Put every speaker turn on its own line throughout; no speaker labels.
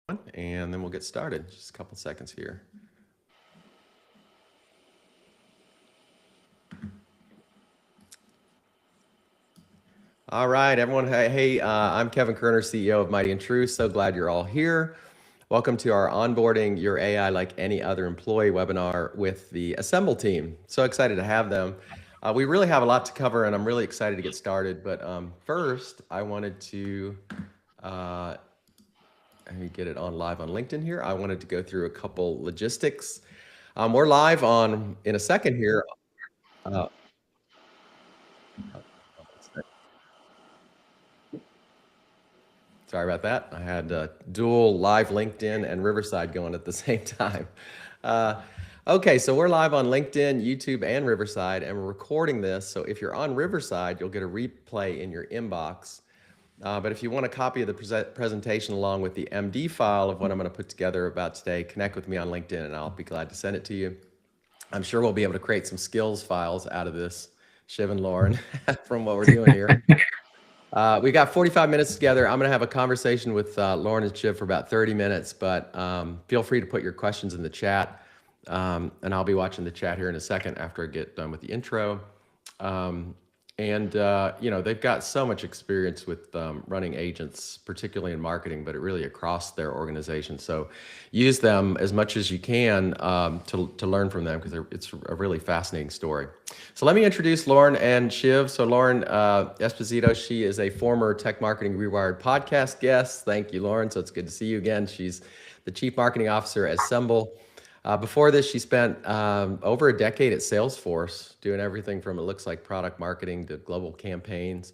and then we'll get started. Just a couple seconds here. All right, everyone. Hey, I'm Kevin Kerner, CEO of Mighty True. So glad you're all here. Welcome to our Onboarding Your AI Like Any Other Employee webinar with the Asymbl team. So excited to have them. We really have a lot to cover, and I'm really excited to get started. But first, I wanted to let me get it on live on LinkedIn here. I wanted to go through a couple logistics. We're live on in a second here. Uh, Sorry about that. I had dual live LinkedIn and Riverside going at the same time. Okay, so we're live on LinkedIn, YouTube, and Riverside, and we're recording this. So if you're on Riverside, you'll get a replay in your inbox. But if you want a copy of the presentation along with the MD file of what I'm going to put together about today, connect with me on LinkedIn, and I'll be glad to send it to you. I'm sure we'll be able to create some skills files out of this, Shiv and Lauren, from what we're doing here. We got 45 minutes together. I'm going to have a conversation with Lauren and Shiv for about 30 minutes, but feel free to put your questions in the chat, and I'll be watching the chat here in a second after I get done with the intro. They've got so much experience with running agents, particularly in marketing, but really across their organization. So use them as much as you can to learn from them, because it's a really fascinating story. So let me introduce Lauren and Shiv. So Lauren Esposito, she is a former Tech Marketing Rewired podcast guest. Thank you, Lauren. So it's good to see you again. She's the Chief Marketing Officer at Asymbl. Before this, she spent over a decade at Salesforce doing everything from, it looks like, product marketing to global campaigns.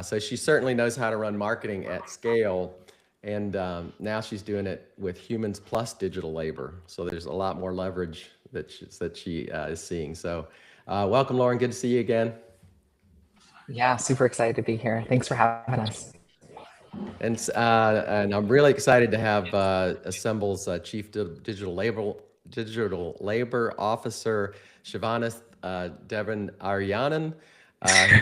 So she certainly knows how to run marketing at scale. And now she's doing it with humans plus digital labor. So there's a lot more leverage that she is seeing. So welcome, Lauren. Good to see you again.
Yeah, super excited to be here. Thanks for having us.
And I'm really excited to have Asymbl's Chief Digital Labor Officer, Shivaneth Devon Aryanan.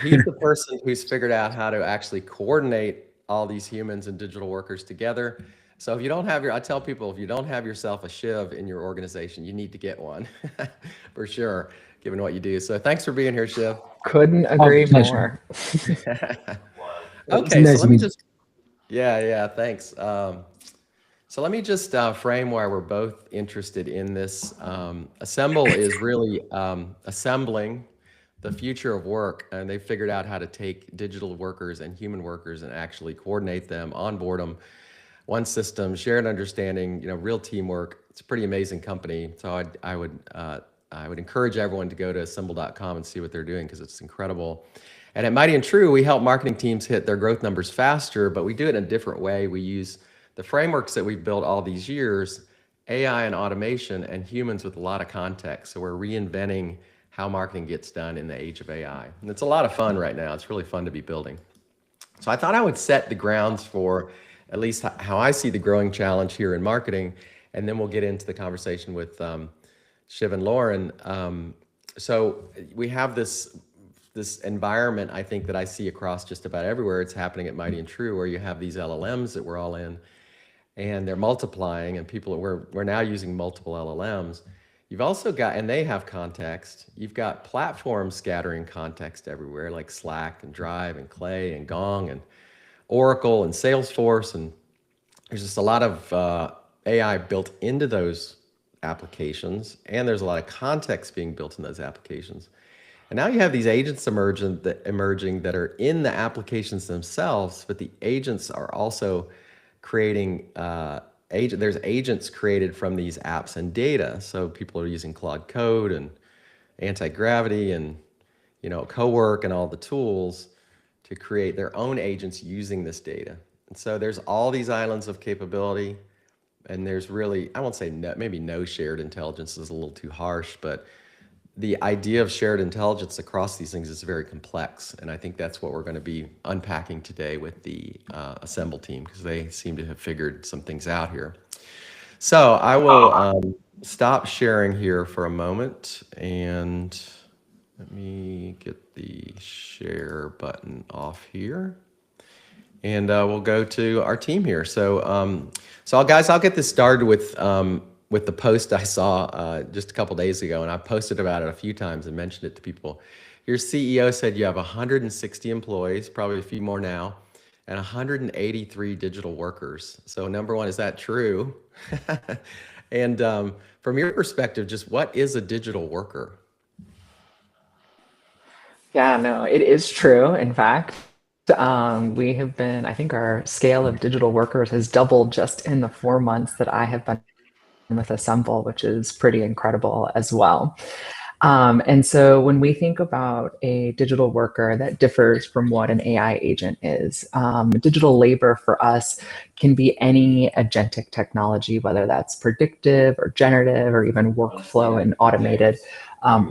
He's the person who's figured out how to actually coordinate all these humans and digital workers together. So if you don't have I tell people, if you don't have yourself a Shiv in your organization, you need to get one for sure, given what you do. So thanks for being here, Shiv.
Couldn't agree more.
Okay, so let me just, yeah, thanks. So let me just frame why we're both interested in this. Asymbl is really assembling the future of work, and they figured out how to take digital workers and human workers and actually coordinate them, onboard them, one system, shared understanding, real teamwork. It's a pretty amazing company. So I would encourage everyone to go to asymbl.com and see what they're doing, because it's incredible. And at Mighty and True, we help marketing teams hit their growth numbers faster, but we do it in a different way. We use the frameworks that we've built all these years, AI and automation, and humans with a lot of context. So we're reinventing how marketing gets done in the age of AI. And it's a lot of fun right now. It's really fun to be building. So I thought I would set the grounds for at least how I see the growing challenge here in marketing, and then we'll get into the conversation with Shiv and Lauren. So we have this environment, I think, that I see across just about everywhere. It's happening at Mighty and True, where you have these LLMs that we're all in, and they're multiplying, and we're now using multiple LLMs. You've also got, and they have context. You've got platforms scattering context everywhere, like Slack and Drive and Clay and Gong and Oracle and Salesforce, and there's just a lot of AI built into those applications, and there's a lot of context being built in those applications. And now you have these agents emerging that are in the applications themselves, but the agents are also creating there's agents created from these apps and data. So people are using Claude Code and Anti-Gravity and Cowork and all the tools to create their own agents using this data. And so there's all these islands of capability, and there's really, I won't say maybe no shared intelligence is a little too harsh, but the idea of shared intelligence across these things is very complex. And I think that's what we're going to be unpacking today with the Asymbl team, because they seem to have figured some things out here. So I will stop sharing here for a moment, and let me get the share button off here. and we'll go to our team here. So guys, I'll get this started with the post I saw just a couple days ago, and I posted about it a few times and mentioned it to people. Your CEO said you have 160 employees, probably a few more now, and 183 digital workers. So number one, is that true? And from your perspective, just what is a digital worker?
Yeah, no, it is true. In fact, we have been, I think our scale of digital workers has doubled just in the 4 months that I have been with Asymbl, which is pretty incredible as well. And so when we think about a digital worker that differs from what an AI agent is, digital labor for us can be any agentic technology, whether that's predictive or generative or even workflow and automated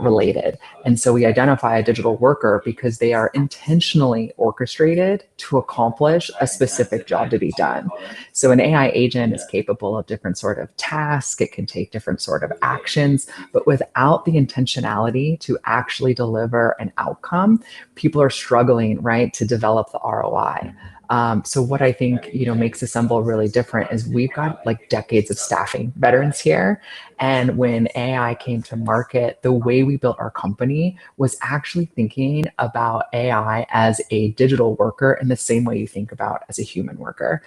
related. And so we identify a digital worker because they are intentionally orchestrated to accomplish a specific job to be done. So an AI agent is capable of different sort of tasks. It can take different sort of actions, but without the intentionality to actually deliver an outcome, people are struggling, right, to develop the ROI. So what I think makes Asymbl really different is we've got like decades of staffing veterans here, and when AI came to market, the way we built our company was actually thinking about AI as a digital worker in the same way you think about as a human worker.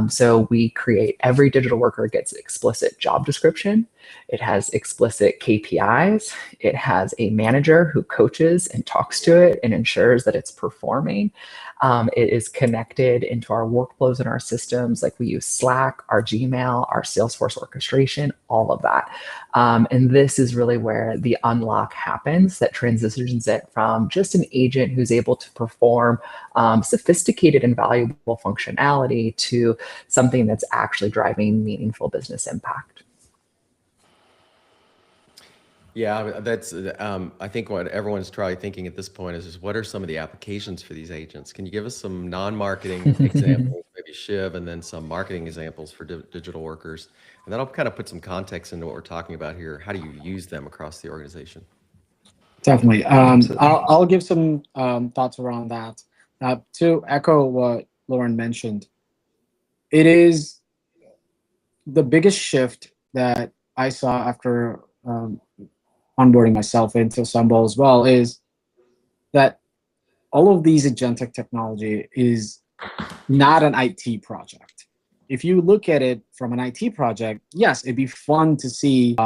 So we create every digital worker gets explicit job description. It has explicit KPIs. It has a manager who coaches and talks to it and ensures that it's performing. It is connected into our workflows and our systems. Like we use Slack, our Gmail, our Salesforce orchestration, all of that. And this is really where the unlock happens that transitions it from just an agent who's able to perform sophisticated and valuable functionality to something that's actually driving meaningful business impact.
Yeah, that's I think what everyone's probably thinking at this point is what are some of the applications for these agents? Can you give us some non-marketing examples, maybe Shiv, and then some marketing examples for digital workers? And that'll kind of put some context into what we're talking about here. How do you use them across the organization?
Definitely. I'll give some thoughts around that. To echo what Lauren mentioned, it is the biggest shift that I saw after onboarding myself into Asymbl as well is that all of these agentic technology is not an IT project. If you look at it from an IT project, yes, it'd be fun to see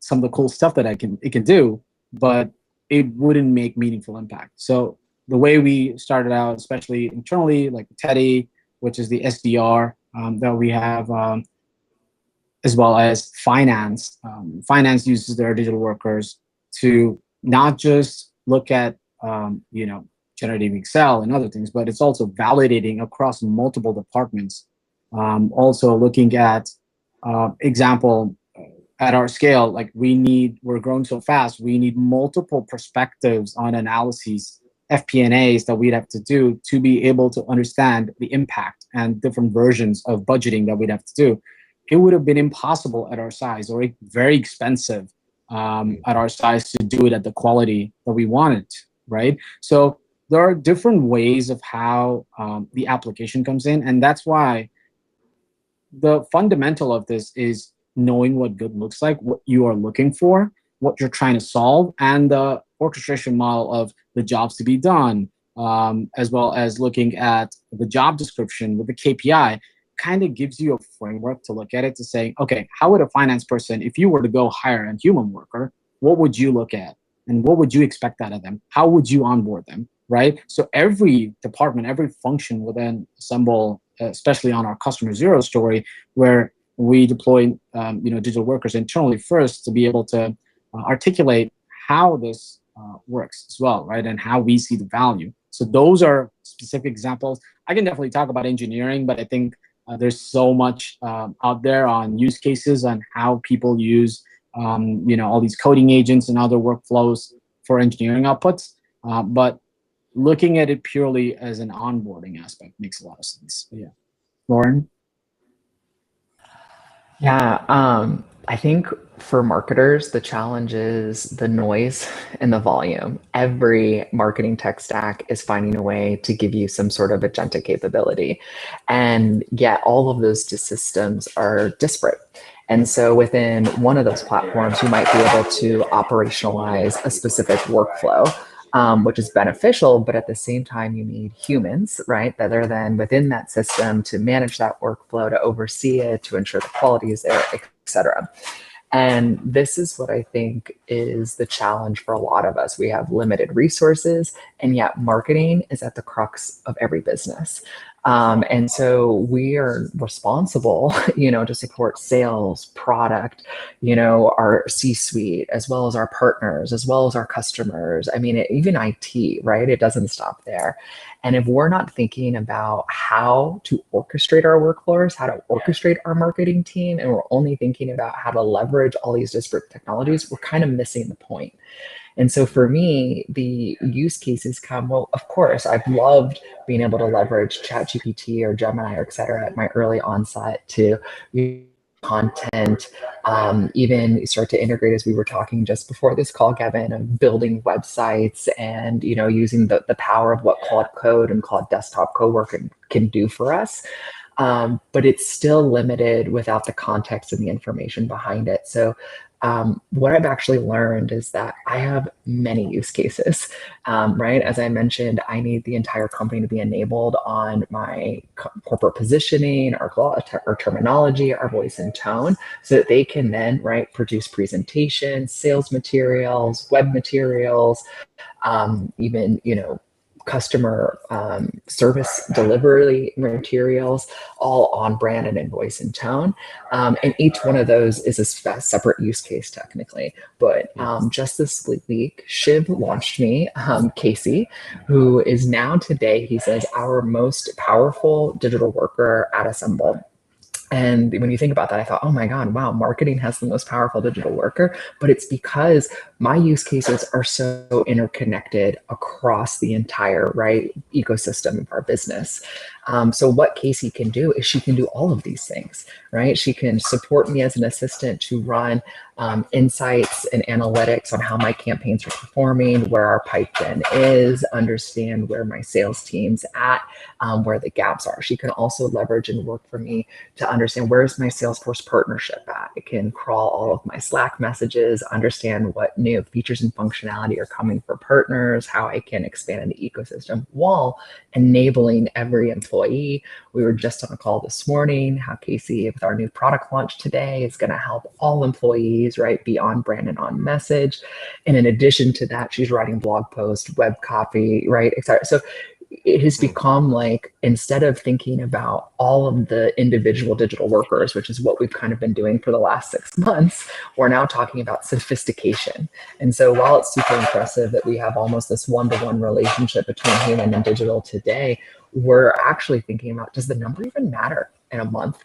some of the cool stuff that it can do, but it wouldn't make meaningful impact. So the way we started out, especially internally, like Teddy, which is the SDR that we have, as well as finance. Finance uses their digital workers to not just look at generating Excel and other things, but it's also validating across multiple departments. Also looking at example at our scale, like we're growing so fast, we need multiple perspectives on analyses, FP&As that we'd have to do to be able to understand the impact and different versions of budgeting that we'd have to do. It would have been impossible at our size, or very expensive at our size, to do it at the quality that we wanted, right? So there are different ways of how the application comes in, and that's why the fundamental of this is knowing what good looks like, what you are looking for, what you're trying to solve, and the orchestration model of the jobs to be done, as well as looking at the job description with the KPI, kind of gives you a framework to look at it to say, okay, how would a finance person, if you were to go hire a human worker, what would you look at? And what would you expect out of them? How would you onboard them, right? So every department, every function within Asymbl, especially on our customer zero story, where we deploy digital workers internally first to be able to articulate how this works as well, right? And how we see the value. So those are specific examples. I can definitely talk about engineering, but I think there's so much out there on use cases on how people use all these coding agents and other workflows for engineering outputs. But looking at it purely as an onboarding aspect makes a lot of sense. Yeah. Lauren?
Yeah, I think for marketers, the challenge is the noise and the volume. Every marketing tech stack is finding a way to give you some sort of agentic capability. And yet all of those systems are disparate. And so within one of those platforms, you might be able to operationalize a specific workflow, which is beneficial, but at the same time, you need humans, right, that are then within that system to manage that workflow, to oversee it, to ensure the quality is there, et cetera. And this is what I think is the challenge for a lot of us. We have limited resources, and yet marketing is at the crux of every business. And so we are responsible, to support sales, product, our C-suite, as well as our partners, as well as our customers. I mean, even IT, right? It doesn't stop there. And if we're not thinking about how to orchestrate our workflows, how to orchestrate our marketing team, and we're only thinking about how to leverage all these disparate technologies, we're kind of missing the point. And so for me, the use cases come, well, of course, I've loved being able to leverage ChatGPT or Gemini or et cetera at my early onset to content, even start to integrate, as we were talking just before this call, Kevin, of building websites and, using the power of what Claude Code and Claude Desktop Cowork can do for us. But it's still limited without the context and the information behind it. So what I've actually learned is that I have many use cases, right? As I mentioned, I need the entire company to be enabled on my corporate positioning, our terminology, our voice and tone, so that they can then, right, produce presentations, sales materials, web materials, even, customer service delivery materials, all on brand and in voice and tone. And each one of those is a separate use case technically. But just this week, Shiv launched me Casey, who is now today, he says, our most powerful digital worker at Asymbl. And when you think about that, I thought, oh my God, wow, marketing has the most powerful digital worker. But it's because my use cases are so interconnected across the entire ecosystem of our business. So what Casey can do is she can do all of these things, right? She can support me as an assistant to run insights and analytics on how my campaigns are performing, where our pipe gen is, understand where my sales team's at, where the gaps are. She can also leverage and work for me to understand where's my Salesforce partnership at. It can crawl all of my Slack messages, understand what new features and functionality are coming for partners, how I can expand the ecosystem while enabling every employee. We were just on a call this morning, how Casey, with our new product launch today, is going to help all employees, right, be on brand and on message. And in addition to that, she's writing blog posts, web copy, right, et cetera. So it has become like, instead of thinking about all of the individual digital workers, which is what we've kind of been doing for the last 6 months, we're now talking about sophistication. And so while it's super impressive that we have almost this one-to-one relationship between human and digital today, we're actually thinking about, does the number even matter in a month?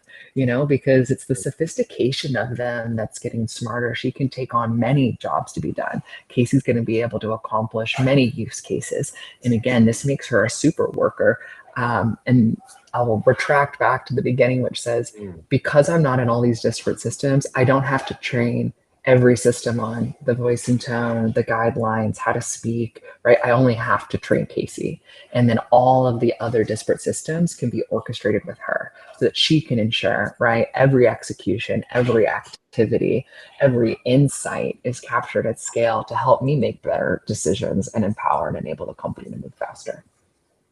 Because it's the sophistication of them that's getting smarter. She can take on many jobs to be done. Casey's going to be able to accomplish many use cases. And again, this makes her a super worker. And I will retract back to the beginning, which says, because I'm not in all these disparate systems, I don't have to train every system on the voice and tone, the guidelines, how to speak, right? I only have to train Casey. And then all of the other disparate systems can be orchestrated with her so that she can ensure, right, every execution, every activity, every insight is captured at scale to help me make better decisions and empower and enable the company to move faster.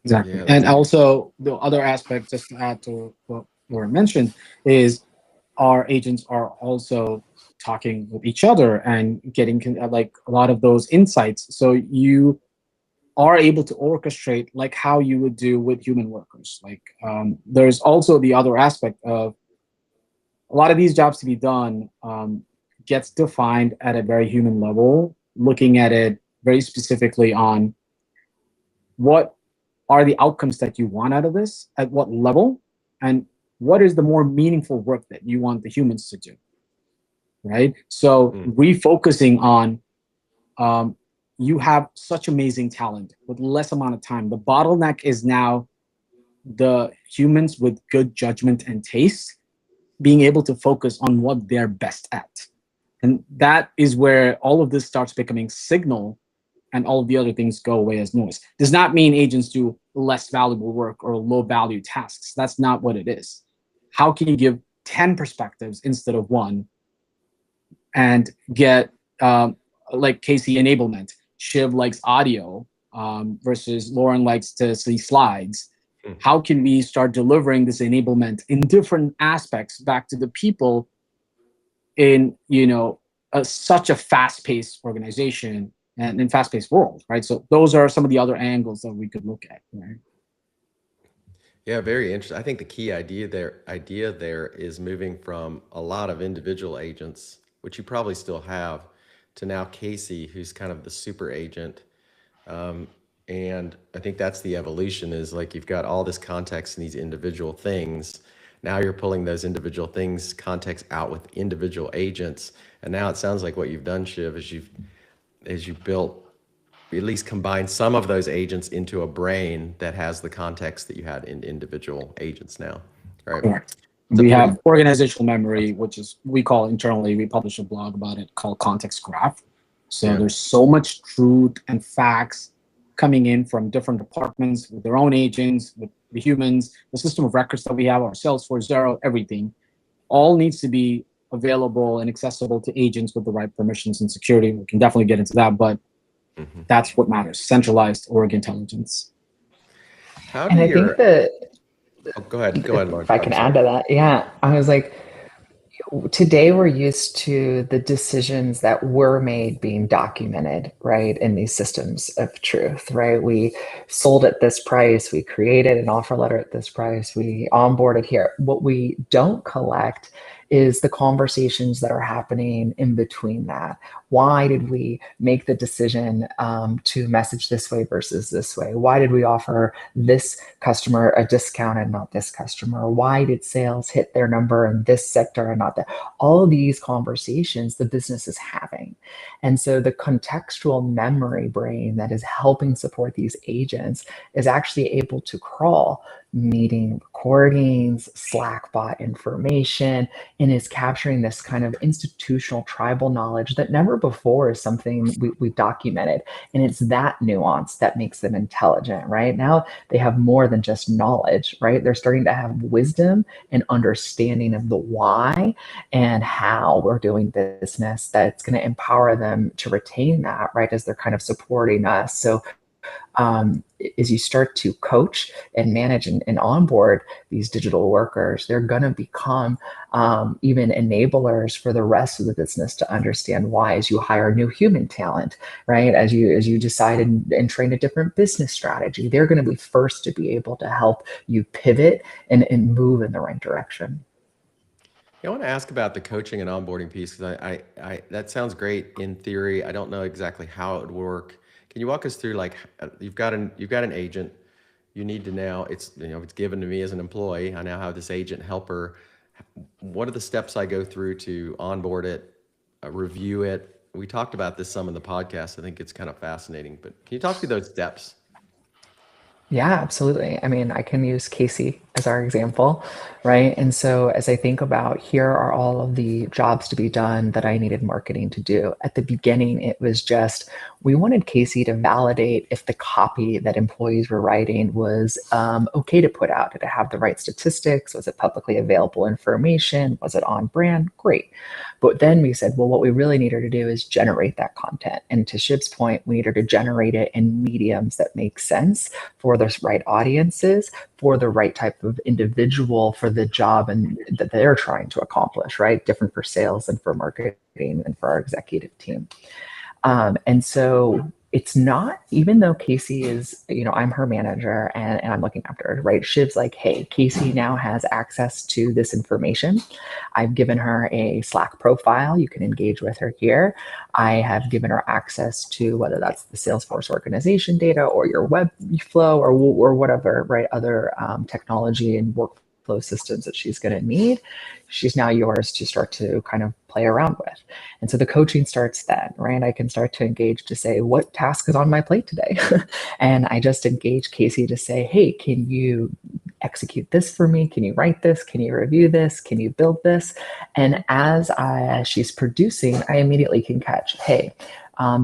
Exactly.
Yeah,
And also the other aspect, just to add to what Laura mentioned, is our agents are also talking with each other and getting like a lot of those insights. So you are able to orchestrate like how you would do with human workers. Like there's also the other aspect of a lot of these jobs to be done gets defined at a very human level, looking at it very specifically on what are the outcomes that you want out of this, at what level, and what is the more meaningful work that you want the humans to do, right? So refocusing on you have such amazing talent with less amount of time. The bottleneck is now the humans with good judgment and taste being able to focus on what they're best at. And that is where all of this starts becoming signal, and all of the other things go away as noise. Does not mean agents do less valuable work or low value tasks. That's not what it is. How can you give 10 perspectives instead of one and get like Casey enablement? Shiv likes audio versus Lauren likes to see slides. How can we start delivering this enablement in different aspects back to the people in, you know, such a fast-paced organization and in fast-paced world, right? So those are some of the other angles that we could look at, right?
Yeah, very interesting. I think the key idea there is moving from a lot of individual agents, which you probably still have, to now Casey, who's kind of the super agent. And I think that's the evolution, is like you've got all this context in these individual things. Now you're pulling those individual things, context out with individual agents. And now it sounds like what you've done, Shiv, is you've built, at least combined some of those agents into a brain that has the context that you had in individual agents now, right?
Correct. We have organizational memory, which is, we call internally, we publish a blog about it called Context Graph. So there's so much truth and facts coming in from different departments with their own agents, with the humans, the system of records that we have, our Salesforce, Xero, everything, all needs to be available and accessible to agents with the right permissions and security. We can definitely get into that, but that's what matters: centralized org intelligence.
How
And
do
I
your,
think that
go ahead, Lauren.
if I can add to that, yeah, I was like, today we're used to the decisions that were made being documented, right, in these systems of truth, right? We sold at this price, we created an offer letter at this price, we onboarded here. What we don't collect is the conversations that are happening in between that. Why did we make the decision to message this way versus this way? Why did we offer this customer a discount and not this customer? Why did sales hit their number in this sector and not that? All of these conversations the business is having. And so the contextual memory brain that is helping support these agents is actually able to crawl meeting recordings, Slack bot information, and is capturing this kind of institutional tribal knowledge that never before is something we've documented. And it's that nuance that makes them intelligent, right? Now they have more than just knowledge, right? They're starting to have wisdom and understanding of the why and how we're doing business that's going to empower them to retain that, right? As they're kind of supporting us. So as you start to coach and manage and onboard these digital workers, they're going to become even enablers for the rest of the business to understand why. As you hire new human talent, right? As you decide and train a different business strategy, they're going to be first to be able to help you pivot and move in the right direction.
I want to ask about the coaching and onboarding piece, because I that sounds great in theory. I don't know exactly how it would work. Can you walk us through, like, you've got an agent, you need to now, it's given to me as an employee, I now have this agent helper. What are the steps I go through to onboard it, review it? We talked about this some in the podcast. I think it's kind of fascinating, but can you talk through those steps?
Yeah, absolutely. I mean, I can use Casey as our example, right? And so as I think about, here are all of the jobs to be done that I needed marketing to do. At the beginning, it was just, we wanted Casey to validate if the copy that employees were writing was okay to put out. Did it have the right statistics? Was it publicly available information? Was it on brand? Great. But then we said, well, what we really need her to do is generate that content. And to Shiv's point, we need her to generate it in mediums that make sense for the right audiences, for the right type of individual, for the job and that they're trying to accomplish, right? Different for sales and for marketing and for our executive team. And so it's not, even though Casey is, I'm her manager and I'm looking after her, right? Shiv's like, hey, Casey now has access to this information. I've given her a Slack profile. You can engage with her here. I have given her access to, whether that's the Salesforce organization data or your web flow or whatever, right? Other technology and workflow systems that she's going to need. She's now yours to start to kind of play around with. And so the coaching starts then, right? I can start to engage to say, what task is on my plate today? And I just engage Casey to say, hey, can you execute this for me? Can you write this? Can you review this? Can you build this? And as she's producing, I immediately can catch, hey,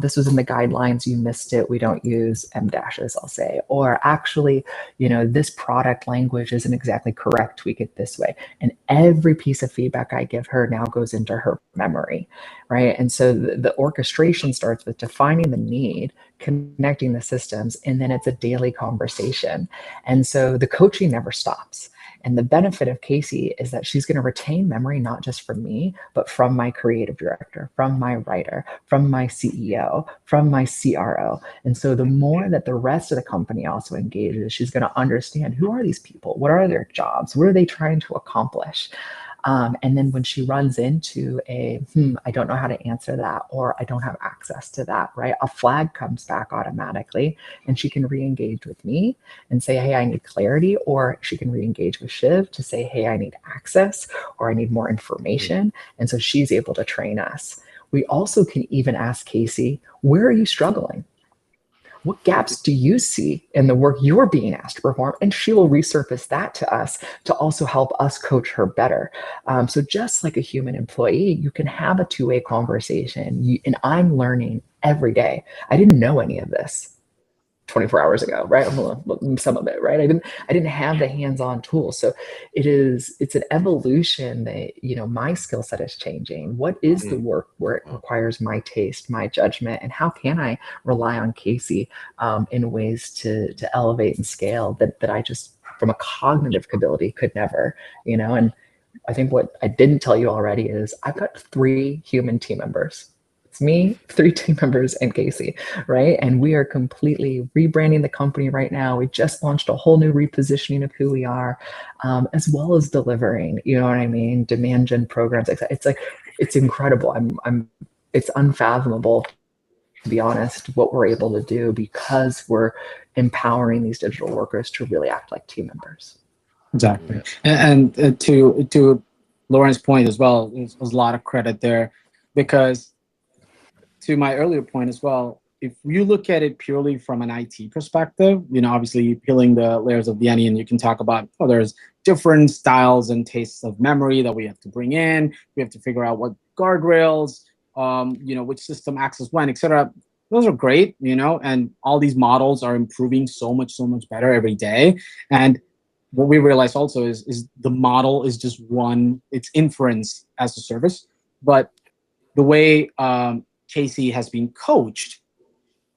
this was in the guidelines, you missed it, we don't use M dashes, I'll say. Or actually, this product language isn't exactly correct, tweak it this way. And every piece of feedback I give her now goes into her memory, right? And so the orchestration starts with defining the need, connecting the systems, and then it's a daily conversation. And so the coaching never stops. And the benefit of Casey is that she's going to retain memory, not just from me, but from my creative director, from my writer, from my CEO, from my CRO. And so the more that the rest of the company also engages, she's going to understand, who are these people? What are their jobs? What are they trying to accomplish? And then when she runs into I don't know how to answer that, or I don't have access to that, right? A flag comes back automatically, and she can re-engage with me and say, hey, I need clarity, or she can re-engage with Shiv to say, hey, I need access, or I need more information. And so she's able to train us. We also can even ask Casey, where are you struggling? What gaps do you see in the work you're being asked to perform? And she will resurface that to us to also help us coach her better. So just like a human employee, you can have a two-way conversation. And I'm learning every day. I didn't know any of this 24 hours ago, right? Some of it, right? I didn't have the hands-on tools. So it's an evolution that, my skill set is changing. What is the work where it requires my taste, my judgment, and how can I rely on Casey in ways to elevate and scale that I just, from a cognitive ability, could never, and I think what I didn't tell you already is I've got 3 human team members. It's me, 3 team members, and Casey, right? And we are completely rebranding the company right now. We just launched a whole new repositioning of who we are, as well as delivering, demand gen programs. It's incredible. It's unfathomable, to be honest, what we're able to do because we're empowering these digital workers to really act like team members.
Exactly. And to Lauren's point as well, there's a lot of credit there, because to my earlier point as well, if you look at it purely from an IT perspective, obviously peeling the layers of the onion, you can talk about, there's different styles and tastes of memory that we have to bring in. We have to figure out what guardrails, which system access when, etc. Those are great, and all these models are improving so much better every day. And what we realize also is the model is just one, it's inference as a service. But the way Casey has been coached,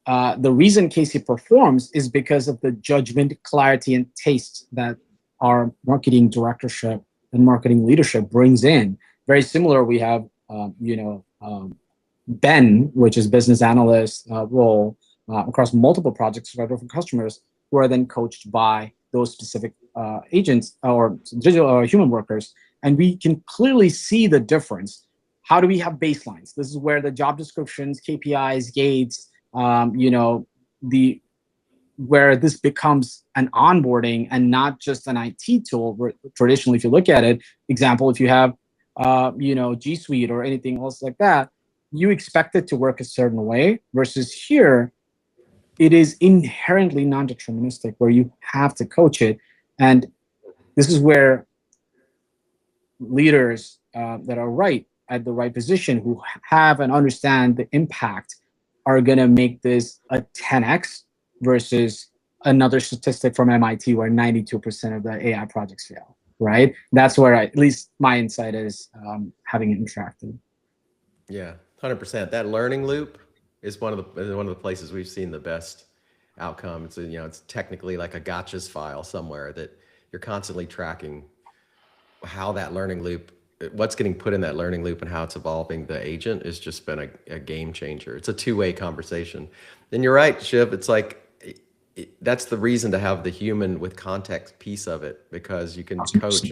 the reason Casey performs is because of the judgment, clarity, and taste that our marketing directorship and marketing leadership brings in. Very similar, we have, Ben, which is business analyst role across multiple projects for different customers, who are then coached by those specific agents or digital or human workers. And we can clearly see the difference. How do we have baselines? This is where the job descriptions, KPIs, gates, where this becomes an onboarding and not just an IT tool. Where traditionally, if you look at it, example, if you have, G Suite or anything else like that, you expect it to work a certain way. Versus here, it is inherently non-deterministic, where you have to coach it. And this is where leaders that are right at the right position, who have and understand the impact, are going to make this a 10x versus another statistic from MIT where 92% of the AI projects fail, right? That's where at least my insight is, having interacted.
Yeah, 100%. That learning loop is one of the places we've seen the best outcome. It's it's technically like a gotchas file somewhere that you're constantly tracking how that learning loop, what's getting put in that learning loop and how it's evolving the agent has just been a game changer. It's a two-way conversation. And you're right, Shiv, it's like, that's the reason to have the human with context piece of it, because you can coach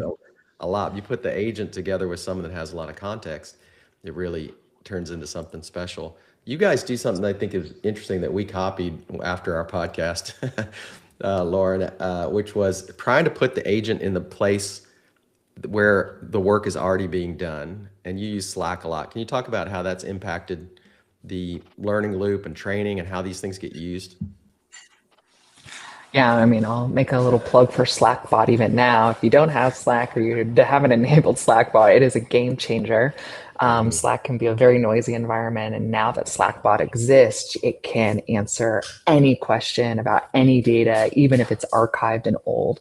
a lot. You put the agent together with someone that has a lot of context, it really turns into something special. You guys do something I think is interesting that we copied after our podcast, Lauren, which was trying to put the agent in the place where the work is already being done. And you use Slack a lot. Can you talk about how that's impacted the learning loop and training and how these things get used?
Yeah, I mean, I'll make a little plug for Slackbot even now. If you don't have Slack or you haven't enabled Slackbot, it is a game changer.
Mhm.
Slack can be a very noisy environment, and now that Slackbot exists, it can answer any question about any data, even if it's archived and old.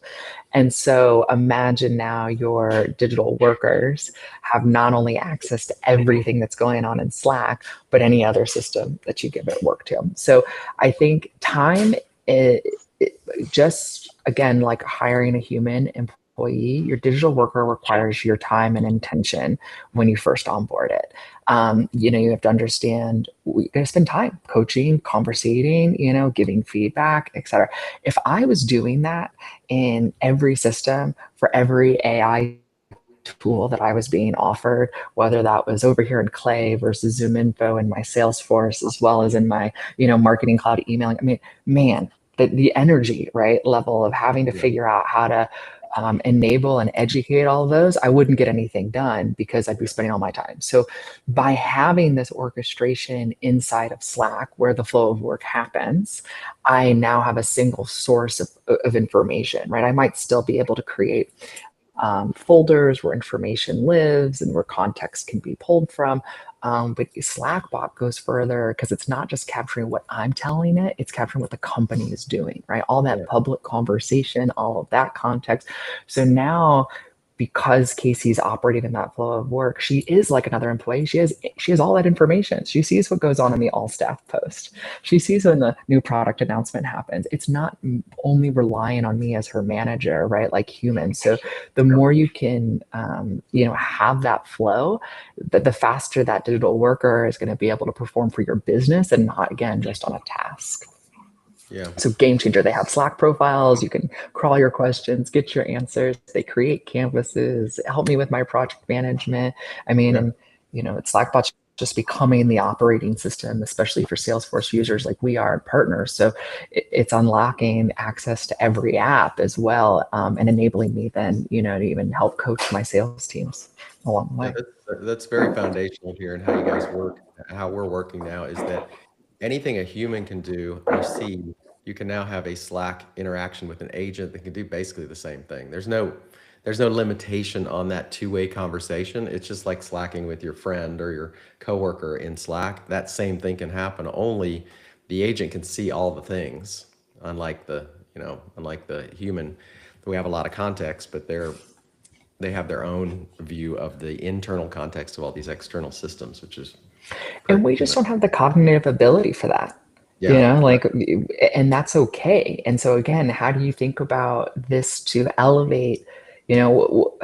And so imagine now your digital workers have not only access to everything that's going on in Slack, but any other system that you give it work to. So I think time is, just again, like hiring a human employee, your digital worker requires your time and intention when you first onboard it. You have to understand we're going to spend time coaching, conversating, giving feedback, etc. If I was doing that in every system for every AI tool that I was being offered, whether that was over here in Clay versus Zoom Info in my Salesforce, as well as in my, Marketing Cloud emailing. I mean, man, the energy, right, level of having to
Yeah.
figure out how to enable and educate all of those, I wouldn't get anything done because I'd be spending all my time. So by having this orchestration inside of Slack where the flow of work happens, I now have a single source of information, right? I might still be able to create folders where information lives and where context can be pulled from. But Slackbot goes further because it's not just capturing what I'm telling it, it's capturing what the company is doing, right? All that
Yeah.
public conversation, all of that context. So now, because Casey's operating in that flow of work, she is like another employee. She has all that information. She sees what goes on in the all staff post. She sees when the new product announcement happens. It's not only relying on me as her manager, right? Like humans. So the more you can, have that flow, the faster that digital worker is going to be able to perform for your business and not, again, just on a task.
Yeah.
So game changer. They have Slack profiles. You can crawl your questions, get your answers. They create canvases, help me with my project management. I mean,
Yeah.
and it's Slackbot's just becoming the operating system, especially for Salesforce users like we are partners. So it's unlocking access to every app as well, and enabling me then, to even help coach my sales teams along the
Yeah,
way.
that's very foundational here and how you guys work, how we're working now is that anything a human can do or see, you can now have a Slack interaction with an agent that can do basically the same thing. There's no limitation on that two-way conversation. It's just like slacking with your friend or your coworker in Slack. That same thing can happen, only the agent can see all the things, unlike the human. We have a lot of context, but they have their own view of the internal context of all these external systems, which is
And we just don't have the cognitive ability for that.
yeah, right.
Like, and that's okay. And so again, how do you think about this to elevate, you know,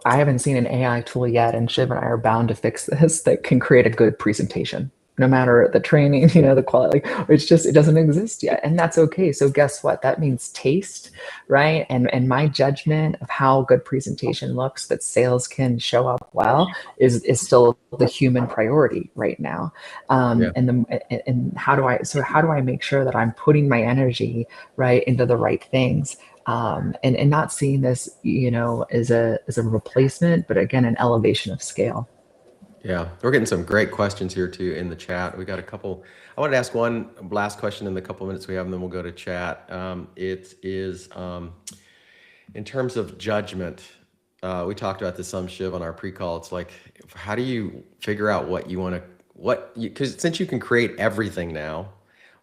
I haven't seen an AI tool yet, and Shiv and I are bound to fix this, that can create a good presentation, no matter the training, the quality. It doesn't exist yet, and that's okay. So guess what? That means taste, right? And my judgment of how good presentation looks that sales can show up well is still the human priority right now.
Yeah.
And how do I make sure that I'm putting my energy right into the right things? And not seeing this, as a replacement, but again, an elevation of scale.
Yeah, we're getting some great questions here too in the chat. We got a couple. I wanted to ask one last question in the couple minutes we have, and then we'll go to chat. It is in terms of judgment. We talked about this some, Shiv, on our pre-call. It's like, how do you figure out what you want to, because since you can create everything now,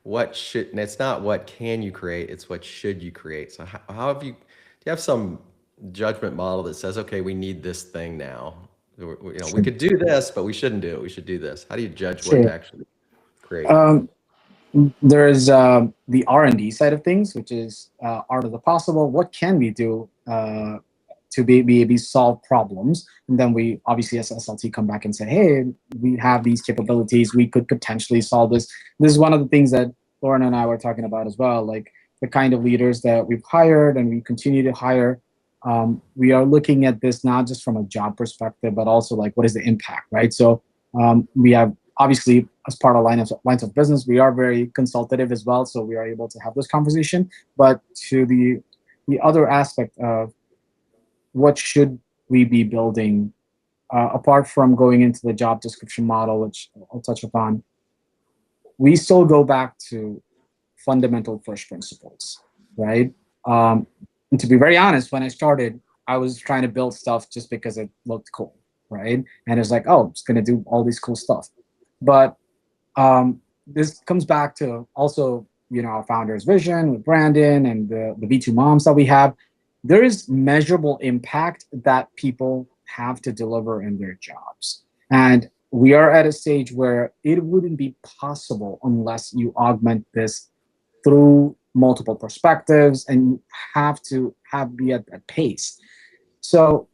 and it's not what can you create, it's what should you create. So do you have some judgment model that says, okay, we need this thing now? We could do this, but we shouldn't do it. We should do this. How do you judge what to
Sure.
actually create?
There's the R&D side of things, which is art of the possible. What can we do to be solve problems? And then we obviously as SLT come back and say, hey, we have these capabilities. We could potentially solve this. This is one of the things that Lauren and I were talking about as well, like the kind of leaders that we've hired and we continue to hire. We are looking at this not just from a job perspective, but also like what is the impact, right? So we have obviously as part of lines of business, we are very consultative as well, so we are able to have this conversation. But to the other aspect of what should we be building, apart from going into the job description model, which I'll touch upon, we still go back to fundamental first principles, right? And to be very honest, when I started, I was trying to build stuff just because it looked cool, right? And it's like, oh, it's going to do all these cool stuff. But this comes back to also, our founder's vision with Brandon and the V2 moms that we have. There is measurable impact that people have to deliver in their jobs. And we are at a stage where it wouldn't be possible unless you augment this through multiple perspectives, and you have to be at that pace. So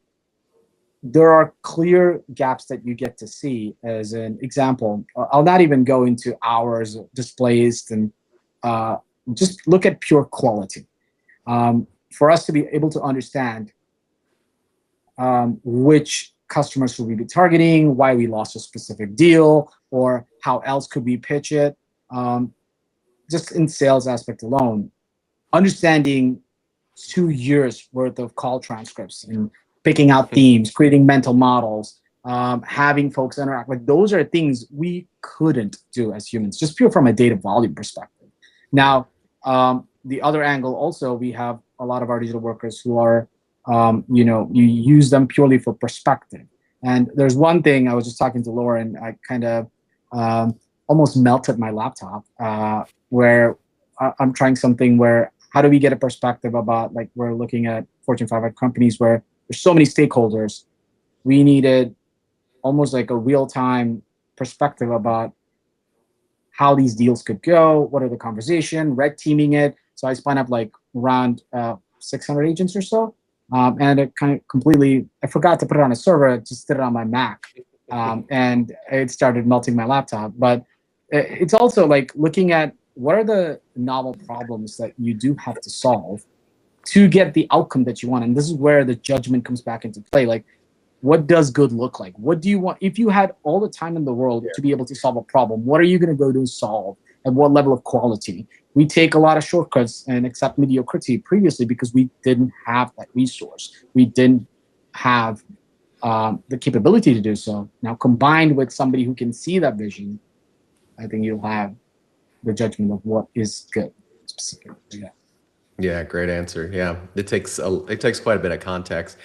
there are clear gaps that you get to see. As an example, I'll not even go into hours displaced, and just look at pure quality. For us to be able to understand which customers should we be targeting, why we lost a specific deal, or how else could we pitch it, just in sales aspect alone, understanding 2 years worth of call transcripts and picking out themes, creating mental models, having folks interact with, those are things we couldn't do as humans, just pure from a data volume perspective. Now, the other angle also, we have a lot of our digital workers who are, you use them purely for perspective. And there's one thing, I was just talking to Lauren, I kind of almost melted my laptop, where I'm trying something where, how do we get a perspective about, like, we're looking at Fortune 500 companies where there's so many stakeholders. We needed almost like a real-time perspective about how these deals could go, what are the conversation, red teaming it. So I spun up like around 600 agents or so. And it kind of completely, I forgot to put it on a server, I just did it on my Mac. And it started melting my laptop. But it's also like looking at what are the novel problems that you do have to solve to get the outcome that you want. And this is where the judgment comes back into play. Like, what does good look like? What do you want? If you had all the time in the world to be able to solve a problem, what are you going to go to solve? At what level of quality? We take a lot of shortcuts and accept mediocrity previously because we didn't have that resource. We didn't have the capability to do so. Now, combined with somebody who can see that vision, I think you'll have the judgment of what is good specifically. Yeah.
Yeah, great answer. Yeah, it takes quite a bit of context.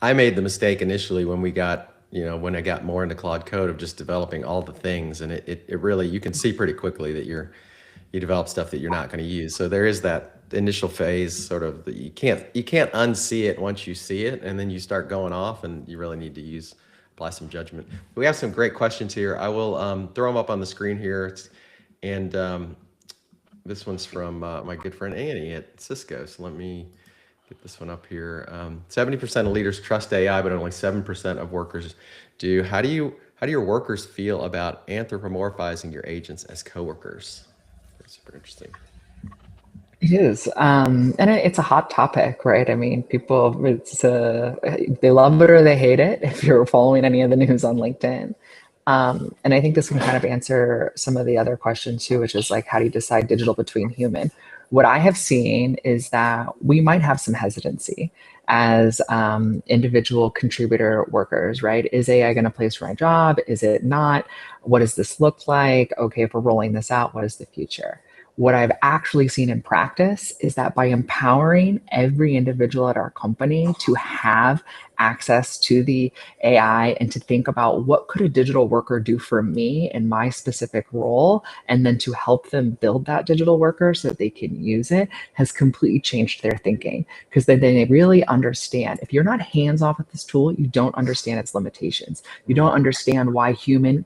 I made the mistake initially when we got, when I got more into Claude Code, of just developing all the things, and it really, you can see pretty quickly that you develop stuff that you're not going to use. So there is that initial phase, sort of, that you can't unsee it once you see it, and then you start going off, and you really need to apply some judgment. We have some great questions here. I will throw them up on the screen here, and this one's from my good friend Annie at Cisco. So let me get this one up here. 70% of leaders trust AI, but only 7% of workers do. How do your workers feel about anthropomorphizing your agents as coworkers? That's super interesting.
It is, and it's a hot topic, right? I mean, people, they love it or they hate it. If you're following any of the news on LinkedIn. And I think this can kind of answer some of the other questions too, which is like, how do you decide digital between human? What I have seen is that we might have some hesitancy as individual contributor workers, right? Is AI going to place for my job? Is it not? What does this look like? Okay, if we're rolling this out, what is the future? What I've actually seen in practice is that by empowering every individual at our company to have access to the AI and to think about what could a digital worker do for me in my specific role, and then to help them build that digital worker so that they can use it, has completely changed their thinking. Because then they really understand, if you're not hands-off with this tool, you don't understand its limitations. You don't understand why human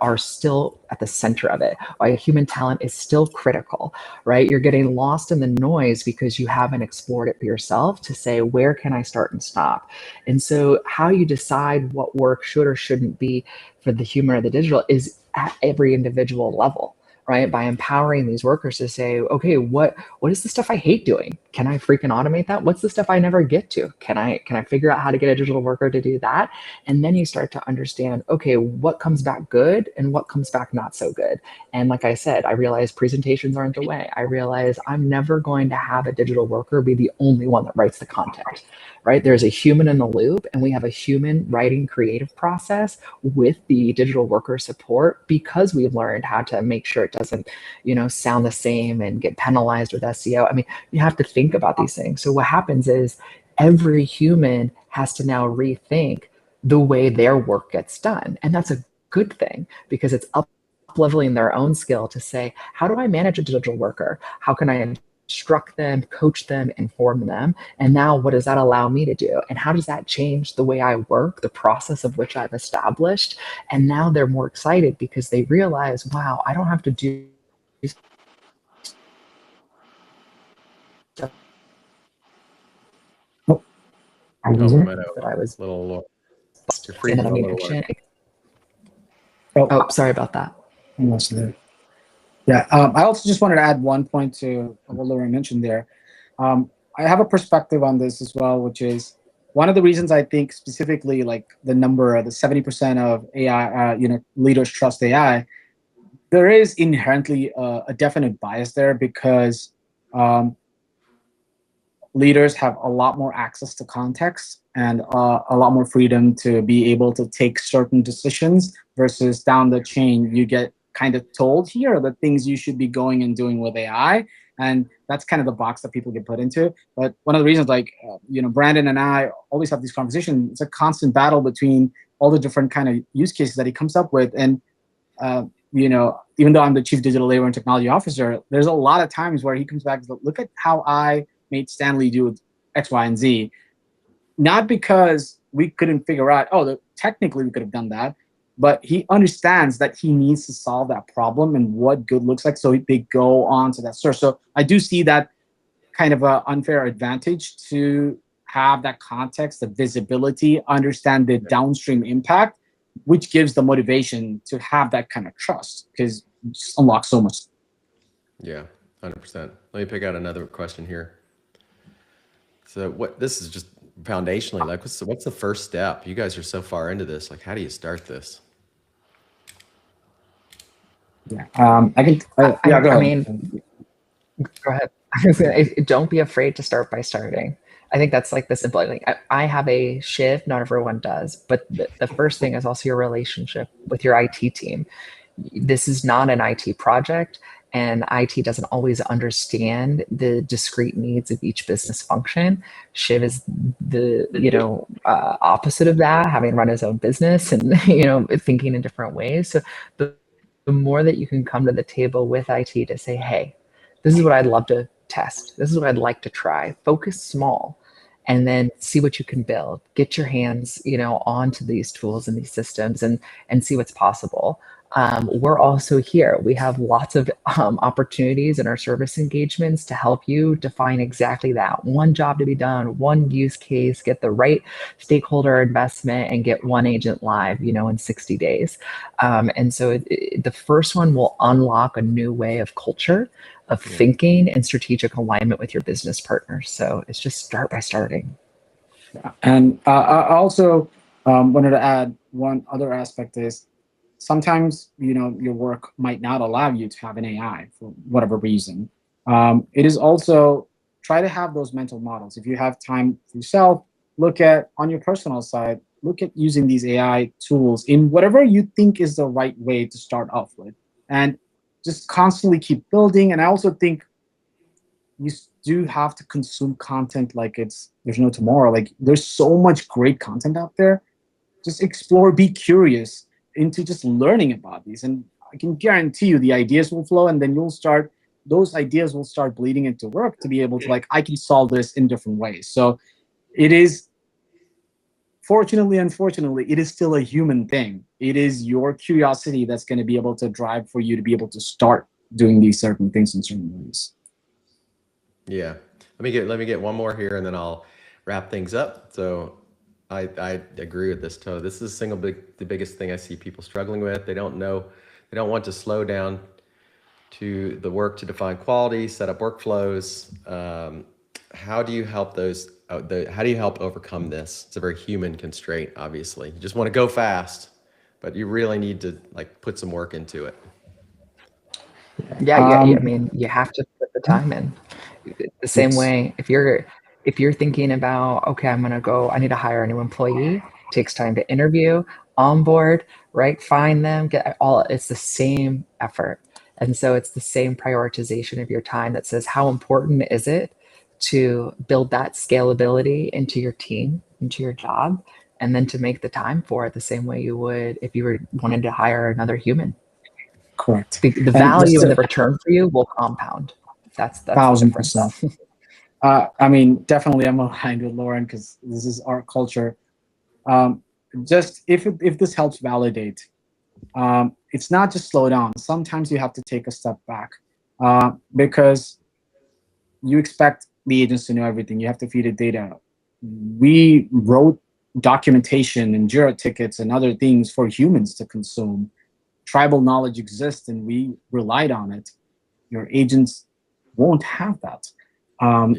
are still at the center of it, why human talent is still critical, right? You're getting lost in the noise because you haven't explored it for yourself to say, where can I start and stop? And so how you decide what work should or shouldn't be for the human or the digital is at every individual level, right? By empowering these workers to say, okay, what is the stuff I hate doing? Can I freaking automate that? What's the stuff I never get to? Can I figure out how to get a digital worker to do that? And then you start to understand, okay, what comes back good and what comes back not so good. And like I said, I realize presentations aren't the way. I realize I'm never going to have a digital worker be the only one that writes the content, right? There's a human in the loop, and we have a human writing creative process with the digital worker support, because we've learned how to make sure it doesn't, sound the same and get penalized with SEO. I mean, you have to think about these things. So what happens is every human has to now rethink the way their work gets done. And that's a good thing because it's up-leveling their own skill to say, how do I manage a digital worker? How can I instruct them, coach them, inform them? And now what does that allow me to do? And how does that change the way I work, the process of which I've established? And now they're more excited because they realize, wow, I don't have to do
Oh,
Oh, we
user?
might have
that I was
a little. You're
and
freezing
then
a
I made
little.
action.
Oh,
Oh, sorry about that.
almost there. Yeah, I also just wanted to add one point to what Lauren mentioned there. I have a perspective on this as well, which is one of the reasons I think specifically like the 70% of AI, leaders trust AI. There is inherently a definite bias there because leaders have a lot more access to context and a lot more freedom to be able to take certain decisions versus down the chain you get kind of told here are the things you should be going and doing with AI, and that's kind of the box that people get put into. But one of the reasons, like Brandon and I always have these conversations. It's a constant battle between all the different kind of use cases that he comes up with, and even though I'm the chief digital labor and technology officer, there's a lot of times where he comes back and look at how I made Stanley do X, Y, and Z. Not because we couldn't figure out, technically we could have done that, but he understands that he needs to solve that problem and what good looks like. So they go on to that search. So I do see that kind of an unfair advantage to have that context, the visibility, understand the downstream impact, which gives the motivation to have that kind of trust because it just unlocks so much.
Yeah, 100%. Let me pick out another question here. So this is just foundationally, like what's the first step? You guys are so far into this. Like, how do you start this?
Yeah, I can. Go ahead.
I mean, go ahead. Don't be afraid to start by starting. I think that's like the simple thing. I have a shift, not everyone does, but the first thing is also your relationship with your IT team. This is not an IT project, and IT doesn't always understand the discrete needs of each business function. Shiv is the opposite of that, having run his own business and thinking in different ways. So the more that you can come to the table with IT to say, hey, this is what I'd love to test. This is what I'd like to try. Focus small and then see what you can build. Get your hands, onto these tools and these systems and see what's possible. We're also here. We have lots of opportunities in our service engagements to help you define exactly that. One job to be done, one use case, get the right stakeholder investment, and get one agent live, in 60 days. And so the first one will unlock a new way of culture, of thinking, and strategic alignment with your business partners. So it's just start by starting.
And I also wanted to add one other aspect is sometimes your work might not allow you to have an AI for whatever reason. It is also try to have those mental models. If you have time for yourself, look at on your personal side, look at using these AI tools in whatever you think is the right way to start off with, and just constantly keep building. And I also think you do have to consume content like there's no tomorrow. Like there's so much great content out there. Just explore, be curious into just learning about these. And I can guarantee you the ideas will flow, and then those ideas will start bleeding into work to be able to I can solve this in different ways. So it is, fortunately, unfortunately, it is still a human thing. It is your curiosity that's going to be able to drive for you to be able to start doing these certain things in certain ways.
Yeah. Let me get one more here and then I'll wrap things up. So I agree with this, Toe. This is the biggest thing I see people struggling with. They don't want to slow down to the work to define quality, set up workflows. How do you help how do you help overcome this? It's a very human constraint, obviously. You just want to go fast, but you really need to put some work into it.
Yeah, I mean, you have to put the time in. The same way, if you're thinking about, okay, I need to hire a new employee, it takes time to interview, onboard, right? Find them, it's the same effort. And so it's the same prioritization of your time that says, how important is it to build that scalability into your team, into your job, and then to make the time for it the same way you would if you were wanted to hire another human.
Correct.
The
And
value
just
and the return for you will compound. That's the
1000%.
difference.
I mean, definitely, I'm aligned with Lauren because this is our culture. Just if this helps validate, it's not just slow down. Sometimes you have to take a step back because you expect the agents to know everything. You have to feed it data. We wrote documentation and Jira tickets and other things for humans to consume. Tribal knowledge exists and we relied on it. Your agents won't have that.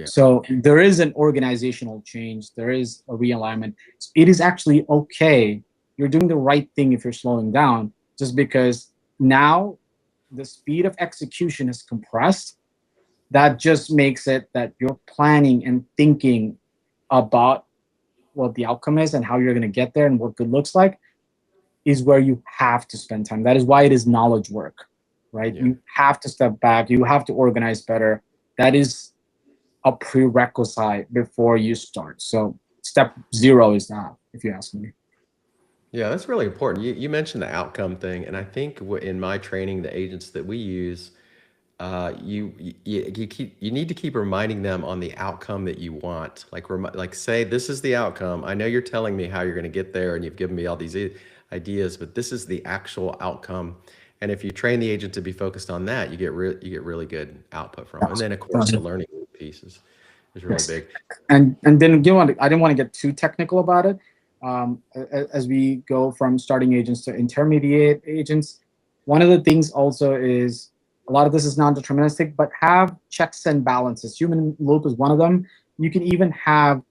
So there is an organizational change. There is a realignment. It is actually okay. You're doing the right thing if you're slowing down, just because now the speed of execution is compressed. That just makes it that you're planning and thinking about what the outcome is and how you're going to get there and what good looks like is where you have to spend time. That is why it is knowledge work, right? You have to step back. You have to organize better. That is a prerequisite before you start. So step 0 is that, if you ask me.
Yeah, that's really important. You mentioned the outcome thing, and I think in my training, the agents that we use, you need to keep reminding them on the outcome that you want. Like say, this is the outcome. I know you're telling me how you're going to get there, and you've given me all these ideas, but this is the actual outcome. And if you train the agent to be focused on that, you get really good output from it. And then of course the learning piece is really big.
And then I didn't want to get too technical about it. As we go from starting agents to intermediate agents, one of the things also is a lot of this is non-deterministic, but have checks and balances. Human loop is one of them. You can even have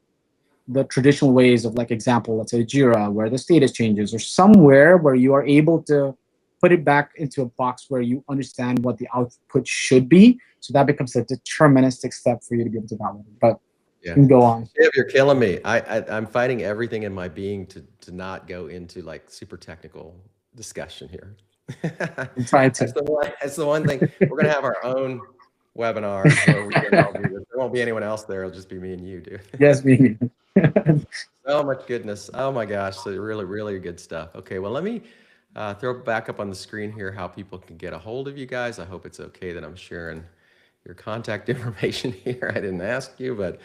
the traditional ways of, like, example, let's say Jira, where the status changes, or somewhere where you are able to put it back into a box where you understand what the output should be. So that becomes a deterministic step for you to be able to validate. But you can go on.
Shiv, you're killing me. I'm fighting everything in my being to not go into like super technical discussion here. That's the one thing. We're gonna have our own webinar where we can all do this. There won't be anyone else there. It'll just be me and you, dude.
Yes, me.
Oh my goodness. Oh my gosh. So really good stuff. Okay, well, let me throw back up on the screen here how people can get a hold of you guys. I hope it's okay that I'm sharing your contact information here. I didn't ask you, but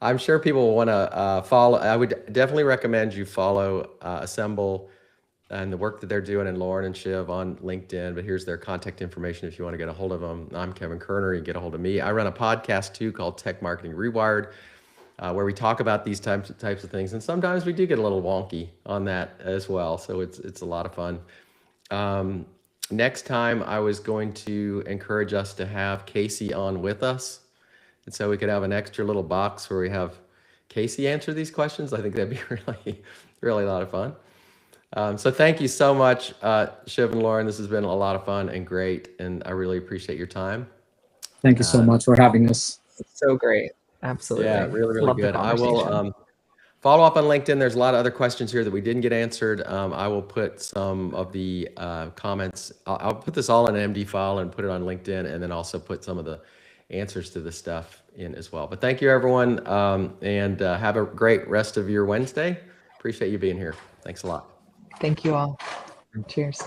I'm sure people will want to follow. I would definitely recommend you follow Asymbl and the work that they're doing, and Lauren and Shiv on LinkedIn. But here's their contact information if you want to get a hold of them. I'm Kevin Kerner. You can get a hold of me. I run a podcast too called Tech Marketing Rewired, where we talk about these types of things. And sometimes we do get a little wonky on that as well. So it's a lot of fun. Next time I was going to encourage us to have Casey on with us. And so we could have an extra little box where we have Casey answer these questions. I think that'd be really a lot of fun. So thank you so much, Shiv and Lauren. This has been a lot of fun and great, and I really appreciate your time.
Thank you so much for having us.
It's so great. Absolutely.
Yeah, really
Love
good.
the
I will follow up on LinkedIn. There's a lot of other questions here that we didn't get answered. I will put some of the comments. I'll put this all in an MD file and put it on LinkedIn, and then also put some of the answers to this stuff in as well. But thank you, everyone, and have a great rest of your Wednesday. Appreciate you being here. Thanks a lot.
Thank you all. Cheers.